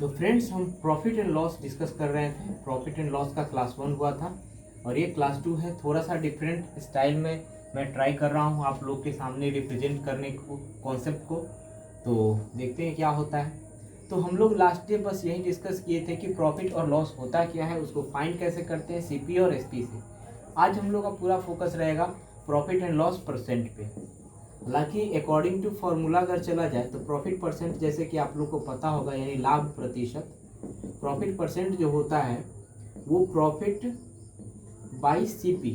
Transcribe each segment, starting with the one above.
तो फ्रेंड्स, हम profit and loss discuss कर रहे थे। प्रॉफिट एंड लॉस का क्लास 1 हुआ था और ये क्लास 2 है। थोड़ा सा डिफरेंट स्टाइल में मैं ट्राई कर रहा हूँ आप लोग के सामने रिप्रेजेंट करने को कॉन्सेप्ट को। तो देखते हैं क्या होता है। तो हम लोग लास्ट डे बस यही डिस्कस किए थे कि प्रॉफिट और लॉस होता क्या है, उसको फाइंड कैसे करते हैं सीपी और एसपी से। आज हम लोग का पूरा फोकस रहेगा प्रॉफिट एंड लॉस परसेंट पे। हालांकि अकॉर्डिंग टू फॉर्मूला अगर चला जाए तो प्रॉफिट परसेंट, जैसे कि आप लोग को पता होगा, यानी लाभ प्रतिशत। प्रॉफिट परसेंट जो होता है वो profit by CP,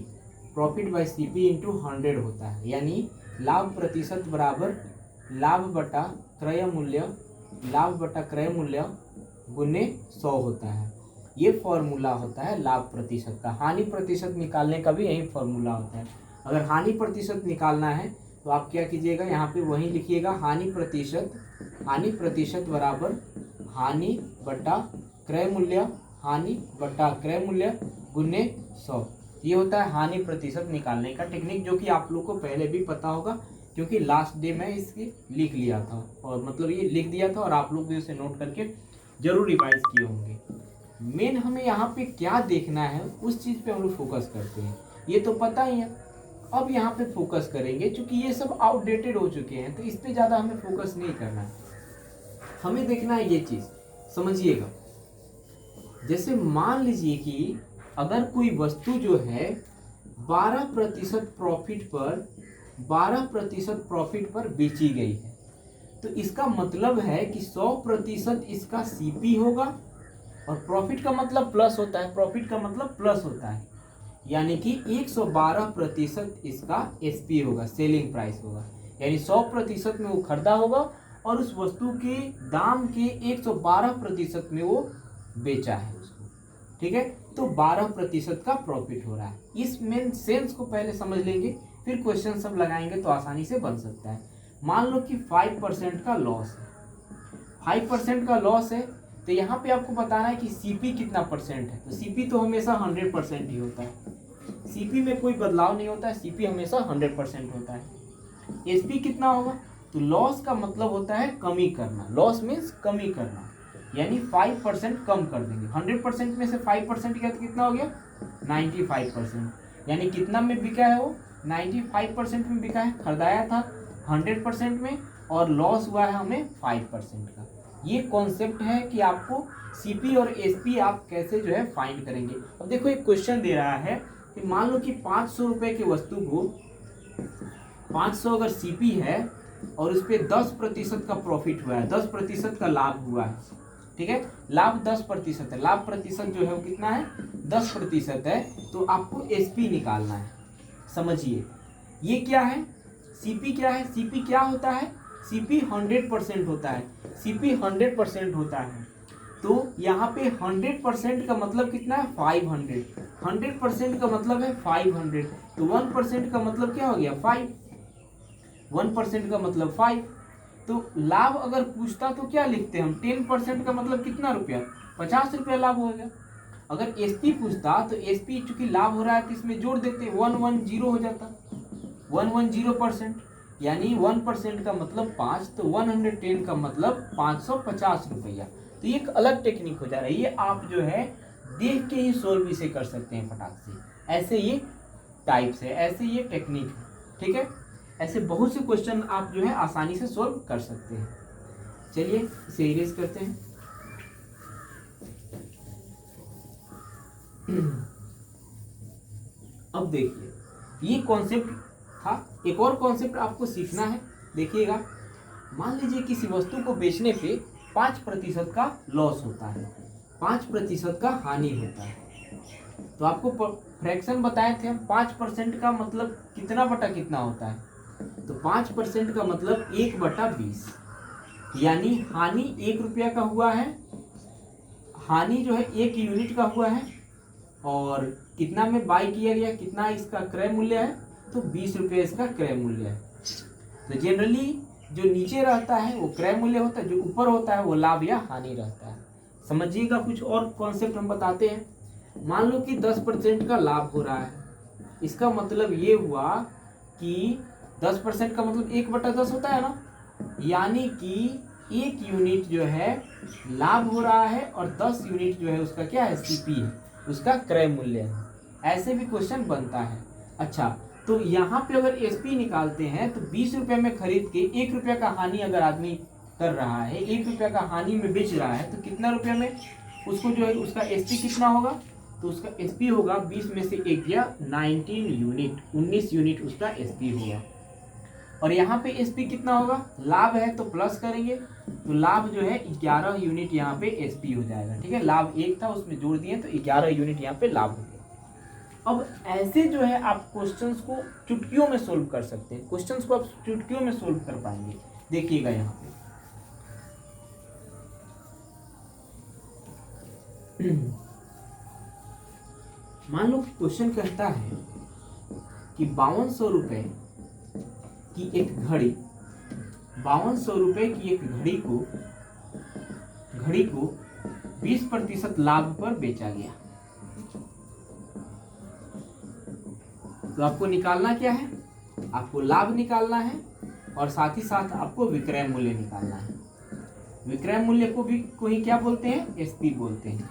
profit by CP into 100 होता है। यानी लाभ प्रतिशत बराबर लाभ बटा क्रय मूल्य, लाभ बटा क्रय मूल्य गुने 100 होता है। ये फॉर्मूला होता है लाभ प्रतिशत का। हानि प्रतिशत निकालने का भी यही फॉर्मूला होता है। अगर हानि प्रतिशत निकालना है तो आप क्या कीजिएगा, यहाँ पे वही लिखिएगा हानि प्रतिशत बराबर हानि बटा क्रय मूल्य, हानि बटा क्रय मूल्य गुने 100। ये होता है हानि प्रतिशत निकालने का टेक्निक, जो कि आप लोग को पहले भी पता होगा क्योंकि लास्ट डे में इसकी लिख लिया था, और मतलब ये लिख दिया था और आप लोग भी उसे नोट करके जरूर रिवाइज किए होंगे। मेन हमें यहाँ पे क्या देखना है उस चीज़ पे हम लोग फोकस करते हैं, ये तो पता ही है। अब यहाँ पे फोकस करेंगे क्योंकि ये सब आउटडेटेड हो चुके हैं, तो इस पे ज़्यादा हमें फोकस नहीं करना है। हमें देखना है ये चीज़, समझिएगा। जैसे मान लीजिए कि अगर कोई वस्तु जो है 12% प्रॉफिट पर बेची गई है, तो इसका मतलब है कि 100% इसका सीपी होगा, और प्रॉफिट का मतलब प्लस होता है, प्रॉफिट का मतलब प्लस होता है, यानी कि 112% इसका एसपी होगा, सेलिंग प्राइस होगा। यानी 100% में वो खरीदा होगा और उस वस्तु के दाम के 112% में वो बेचा है उसको। ठीक है, तो 12% का प्रॉफिट हो रहा है। इस मेन सेंस को पहले समझ लेंगे, फिर क्वेश्चन सब लगाएंगे तो आसानी से बन सकता है। मान लो कि 5% का लॉस है, 5% का लॉस है, तो यहाँ पे आपको बताना है कि सीपी कितना परसेंट है। तो सीपी तो हमेशा 100% ही होता है, सीपी में कोई बदलाव नहीं होता है, सीपी हमेशा 100% होता है। एसपी कितना होगा, तो लॉस का मतलब होता है कमी करना, लॉस मीन्स कमी करना, यानी 5% कम कर देंगे। 100% में से 5% गया तो कितना हो गया, 95%। यानी कितना में बिका है वो, 95% में बिका है। खरीदाया था 100% में और लॉस हुआ है हमें 5% का। ये कॉन्सेप्ट है कि आपको सीपी और एसपी आप कैसे जो है फाइंड करेंगे। अब देखो एक क्वेश्चन दे रहा है कि मान लो कि 500 रुपए की वस्तु को 500 अगर सीपी है और उस पर 10% का प्रॉफिट हुआ है, 10% का लाभ हुआ है। ठीक है, लाभ 10% है, लाभ प्रतिशत जो है वो कितना है, 10% है। तो आपको एसपी निकालना है। समझिए ये क्या है, सीपी क्या है, सीपी क्या होता है, सीपी 100% होता है, सीपी 100% होता है। तो यहाँ पे 100% का मतलब कितना है, 500। 100% का मतलब है 500, तो 1% का मतलब क्या हो गया, 5। 1% का मतलब 5। तो लाभ अगर पूछता तो क्या लिखते हैं हम, 10% का मतलब कितना रुपया, 50 रुपया लाभ हो गया। अगर एसपी पूछता तो एसपी चूंकि लाभ हो रहा है तो इसमें जोड़ देते, 110 हो जाता, 110%। यानी 1% का मतलब 5, तो 110 का मतलब 550 रुपया। तो ये एक अलग टेक्निक हो जा रहा है, ये आप जो है देख के ही सोल्व इसे कर सकते हैं फटाक से। ऐसे ये टाइप्स है, ऐसे ये टेक्निक है। ठीक है, ऐसे बहुत से क्वेश्चन आप जो है आसानी से सोल्व कर सकते हैं। चलिए इसे इरेज करते हैं। अब देखिए ये कॉन्सेप्ट था, एक और कॉन्सेप्ट आपको सीखना है। देखिएगा, मान लीजिए किसी वस्तु को बेचने पे 5% का लॉस होता है, 5% का हानि होता है। तो आपको फ्रैक्शन बताए थे हम, 5% का मतलब कितना बटा कितना होता है, तो 5% का मतलब 1/20। यानी हानि 1 रुपया का हुआ है, हानि जो है 1 यूनिट का हुआ है, और कितना में बाई किया गया, कितना इसका क्रय मूल्य है, तो 20 रुपये इसका क्रय मूल्य है। तो जनरली जो नीचे रहता है वो क्रय मूल्य होता है, जो ऊपर होता है वो लाभ या हानि रहता है। समझिएगा, कुछ और कॉन्सेप्ट हम बताते हैं। मान लो कि 10% का लाभ हो रहा है, इसका मतलब ये हुआ कि 10% का मतलब 1/10 होता है ना, यानी कि 1 यूनिट जो है लाभ हो रहा है और 10 यूनिट जो है उसका क्या है, सीपी है, उसका क्रय मूल्य है। ऐसे भी क्वेश्चन बनता है। अच्छा, तो यहाँ पे अगर एसपी निकालते हैं तो 20 रुपये में खरीद के 1 रुपये का हानि अगर आदमी कर रहा है, 1 रुपये का हानि में बेच रहा है, तो कितना रुपये में उसको जो है उसका एसपी कितना होगा, तो उसका एसपी होगा 20 में से 1 गया 19 यूनिट, 19 यूनिट उसका एसपी होगा। और यहाँ पे एसपी कितना होगा, लाभ है तो प्लस करेंगे, तो लाभ जो है 11 यूनिट यहाँ पे एसपी हो जाएगा। ठीक है, लाभ 1 था उसमें जोड़ दिए तो 11 यूनिट यहाँ पे लाभ हो गया। अब ऐसे जो है आप क्वेश्चंस को चुटकियों में सोल्व कर सकते हैं, क्वेश्चंस को आप चुटकियों में सोल्व कर पाएंगे। देखिएगा यहाँ पे मान लो क्वेश्चन कहता है कि 5200 रुपए की एक घड़ी, 5200 रुपए की एक घड़ी को 20% लाभ पर बेचा गया। तो आपको निकालना क्या है, आपको लाभ निकालना है और साथ ही साथ आपको विक्रय मूल्य निकालना है। विक्रय मूल्य को भी कोई क्या बोलते हैं, एसपी बोलते हैं।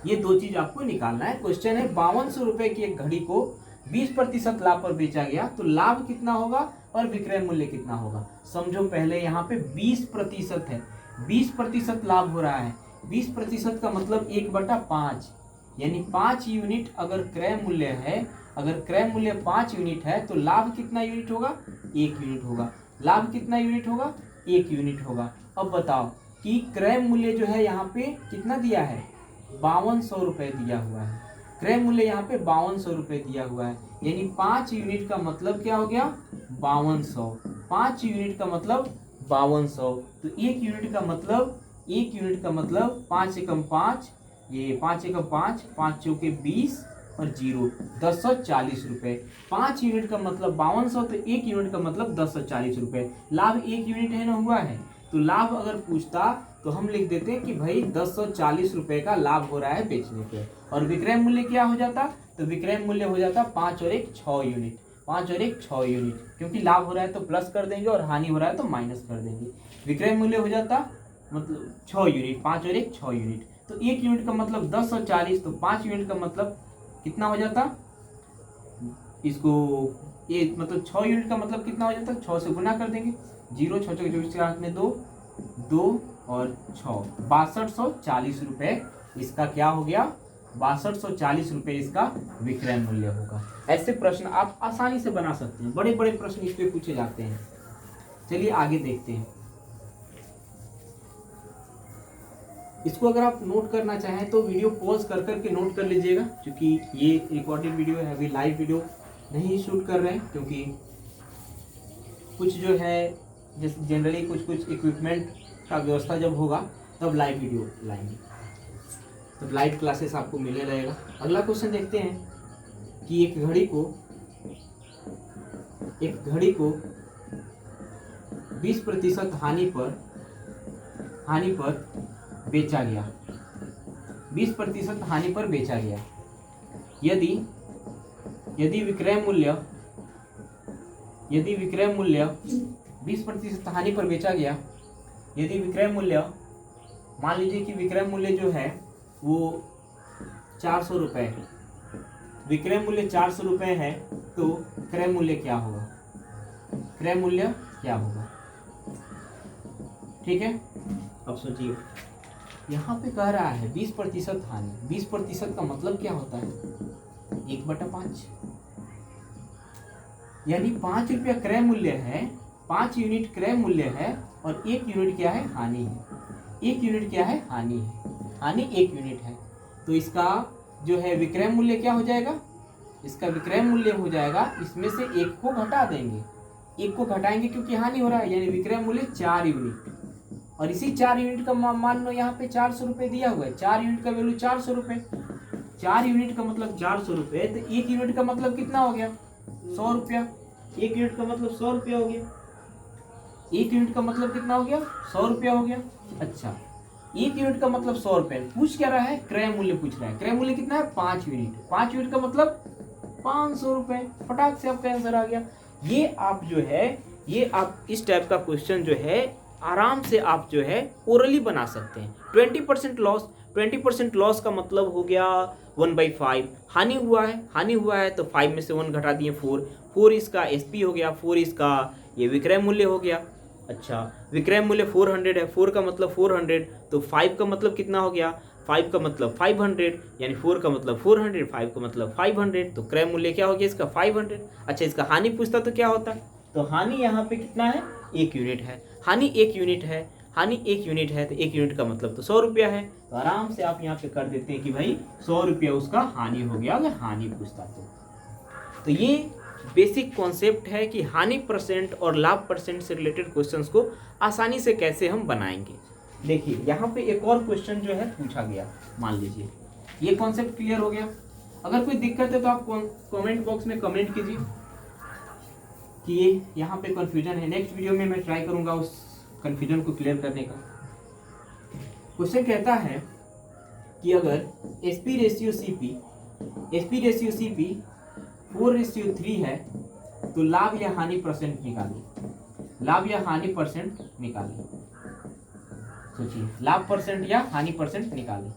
ये दो चीज आपको निकालना है। क्वेश्चन है 5200 रुपए की एक घड़ी को 20% लाभ पर बेचा गया, तो लाभ कितना होगा और विक्रय मूल्य कितना होगा। समझो पहले यहाँ पे 20% है, 20% लाभ हो रहा है। 20% का मतलब 1/5, यानी 5 यूनिट अगर क्रय मूल्य है, अगर क्रय मूल्य 5 यूनिट है तो लाभ कितना यूनिट होगा, 1 यूनिट होगा। लाभ कितना यूनिट होगा, 1 यूनिट होगा। अब बताओ कि क्रय मूल्य जो है यहाँ पे कितना दिया है, 5200 रुपये दिया हुआ है। क्रय मूल्य यहाँ पे 5200 रुपये दिया हुआ है, यानी 5 यूनिट का मतलब क्या हो गया, 5200। 5 यूनिट का मतलब 5200, तो 1 यूनिट का मतलब 5 एकम 5, ये 5 एकम 5, 5 चौके 20 और 0, 1040 रुपये। 5 यूनिट का मतलब 5200, तो 1 यूनिट का मतलब 1040 रुपये। लाभ 1 यूनिट है ना हुआ है, तो लाभ अगर पूछता तो हम लिख देते हैं कि भाई 1040 रुपये का लाभ हो रहा है बेचने पे। और विक्रय मूल्य क्या हो जाता, तो विक्रय मूल्य हो जाता 5 और 1 6 यूनिट, 5 और 1 6 यूनिट, क्योंकि लाभ हो रहा है तो प्लस कर देंगे और हानि हो रहा है तो माइनस कर देंगे। विक्रय मूल्य हो जाता मतलब 6 यूनिट, 5 और 1 6 यूनिट, तो 1 यूनिट का मतलब 1040, तो 5 यूनिट का मतलब कितना हो जाता, इसको ये मतलब 6 यूनिट का मतलब कितना हो जाता, 6 से गुना कर देंगे, 0 6 के 24 के हाथ में 2 2 और 6, 6240 रुपये इसका क्या हो गया, 6240 रुपये इसका विक्रय मूल्य होगा। ऐसे प्रश्न आप आसानी से बना सकते हैं, बड़े बड़े प्रश्न इस पे पूछे जाते हैं। चलिए आगे देखते हैं। इसको अगर आप नोट करना चाहें तो वीडियो पॉज कर करके नोट कर लीजिएगा, क्योंकि ये रिकॉर्डेड वीडियो है, अभी लाइव वीडियो नहीं शूट कर रहे हैं, क्योंकि कुछ जो है जैसे जनरली कुछ इक्विपमेंट का व्यवस्था जब होगा तब लाइव वीडियो लाएंगे, तब लाइव क्लासेस आपको मिले रहेगा। अगला क्वेश्चन देखते हैं कि एक घड़ी को 20% हानि पर बेचा गया, 20% हानि पर बेचा गया। यदि विक्रय मूल्य 20% हानि पर बेचा गया, यदि विक्रय मूल्य, मान लीजिए कि विक्रय मूल्य जो है वो 400 रुपये है, विक्रय मूल्य 400 रुपये है, तो क्रय मूल्य क्या होगा, क्रय मूल्य क्या होगा। ठीक है, अब सोचिए यहाँ पे कह रहा है 20% हानि, 20% का मतलब क्या होता है, 1/5, यानी 5 रुपया क्रय मूल्य है, 5 यूनिट क्रय मूल्य है और 1 यूनिट क्या है, हानि है। 1 यूनिट क्या है, हानि है, हानि 1 यूनिट है, तो इसका जो है विक्रय मूल्य क्या हो जाएगा, इसका विक्रय मूल्य हो जाएगा, इसमें से 1 को घटा देंगे, 1 को घटाएंगे क्योंकि हानि हो रहा है, यानी विक्रय मूल्य 4 यूनिट, और इसी 4 यूनिट का मान लो यहाँ पे 400 रुपये दिया हुआ है, 4 यूनिट का वैल्यू 400 रुपये, 4 यूनिट का मतलब 400 रुपये, तो 1 यूनिट का मतलब कितना हो गया, 100 रुपया, 1 यूनिट का मतलब 100 रुपया हो गया, 1 यूनिट का मतलब कितना हो गया, 100 रुपया हो गया। अच्छा, 1 यूनिट का मतलब 100 रुपये, पूछ क्या रहा है, क्रय मूल्य पूछ रहा है, क्रय मूल्य कितना है, 5 यूनिट, 5 यूनिट का मतलब 500 रुपये, फटाक से आपका आंसर आ गया। ये आप जो है, ये आप इस टाइप का क्वेश्चन जो है आराम से आप जो है ओरली बना सकते हैं। 20% लॉस का मतलब हो गया 1/5। हानि हुआ है तो 5 में से 1 घटा दिए 4 इसका एसपी हो गया, 4 इसका ये विक्रय मूल्य हो गया। अच्छा, विक्रय मूल्य 400 है, 4 का मतलब 400, तो 5 का मतलब कितना हो गया, 5 का मतलब 500, यानी 4 का मतलब 400, 5 का मतलब 500, तो क्रय मूल्य क्या हो गया इसका 500। अच्छा, इसका हानि पूछता तो क्या होता, तो हानि यहाँ पे कितना है, 1 यूनिट है। हानि 1 यूनिट है, तो 1 यूनिट का मतलब तो 100 रुपया है। तो आराम से आप यहाँ पे कर देते हैं कि भाई 100 रुपया उसका हानि हो गया, अगर हानि पूछता तो ये बेसिक कॉन्सेप्ट है कि हानि परसेंट और लाभ परसेंट से रिलेटेड क्वेश्चंस को आसानी से कैसे हम बनाएंगे। देखिए यहाँ पे एक और क्वेश्चन जो है पूछा गया, मान लीजिए ये कॉन्सेप्ट क्लियर हो गया। अगर कोई दिक्कत है तो आप कमेंट बॉक्स में कमेंट कीजिए कि ये यहाँ पे कन्फ्यूजन है। नेक्स्ट वीडियो में मैं ट्राई करूँगा उस कन्फ्यूजन को क्लियर करने का। क्वेश्चन कहता है कि अगर एसपी रेशियो सीपी 4:3 है तो लाभ या हानि परसेंट निकालिए। सोचिए, लाभ परसेंट या हानि परसेंट निकालिए।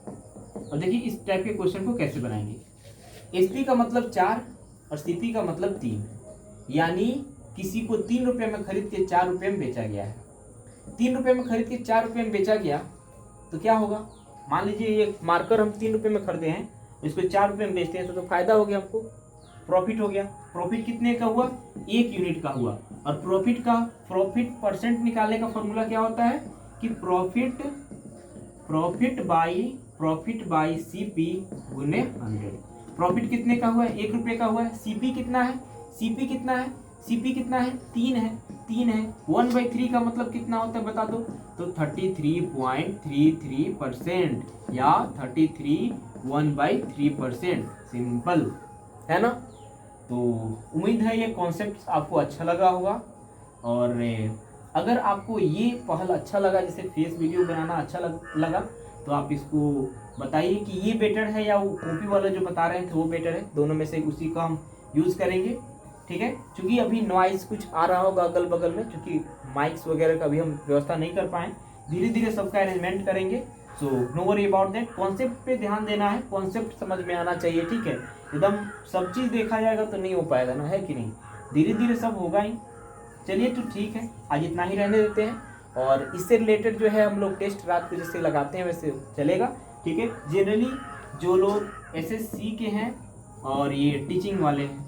और देखिए इस टाइप के क्वेश्चन को कैसे बनाएंगे। एसपी का मतलब 4 और सीपी का मतलब 3, यानी किसी को 3 रुपये में खरीद के 4 रुपये में बेचा गया है। 3 रुपये में खरीद के 4 रुपये में बेचा गया तो क्या होगा, मान लीजिए ये मार्कर हम 3 रुपये में खरीदे हैं, इसको 4 रुपये में बेचते हैं तो फायदा हो गया, हमको प्रॉफिट हो गया। प्रॉफिट कितने का हुआ, 1 यूनिट का हुआ। और प्रॉफिट परसेंट निकालने का फॉर्मूला क्या होता है कि प्रॉफिट बाई सीपी गुने 100। प्रॉफिट कितने का हुआ है, 1 रुपये का हुआ है। सीपी कितना है, सीपी कितना है 3 है। 1/3 का मतलब कितना होता है बता दो, तो 33.33% या 33 1/3%। सिंपल है ना। तो उम्मीद है ये कॉन्सेप्ट आपको अच्छा लगा होगा। और अगर आपको ये पहल अच्छा लगा, जैसे फेस वीडियो बनाना अच्छा लगा, तो आप इसको बताइए कि ये बेटर है या वो कॉपी वाला जो बता रहे थे वो बेटर है। दोनों में से उसी का हम यूज़ करेंगे, ठीक है। क्योंकि अभी नॉइस कुछ आ रहा होगा अगल बगल में, क्योंकि माइक्स वगैरह का भी हम व्यवस्था नहीं कर पाए। धीरे धीरे सबका अरेंजमेंट करेंगे। So no worry about that. Concept पे ध्यान देना है, कॉन्सेप्ट समझ में आना चाहिए, ठीक है। एकदम सब चीज़ देखा जाएगा तो नहीं हो पाएगा ना, है कि नहीं। धीरे धीरे सब होगा ही। चलिए तो ठीक है, आज इतना ही रहने देते हैं। और इससे रिलेटेड जो है हम लोग टेस्ट रात को जैसे लगाते हैं वैसे चलेगा, ठीक है। जनरली जो लोग SSC के हैं और ये टीचिंग वाले हैं,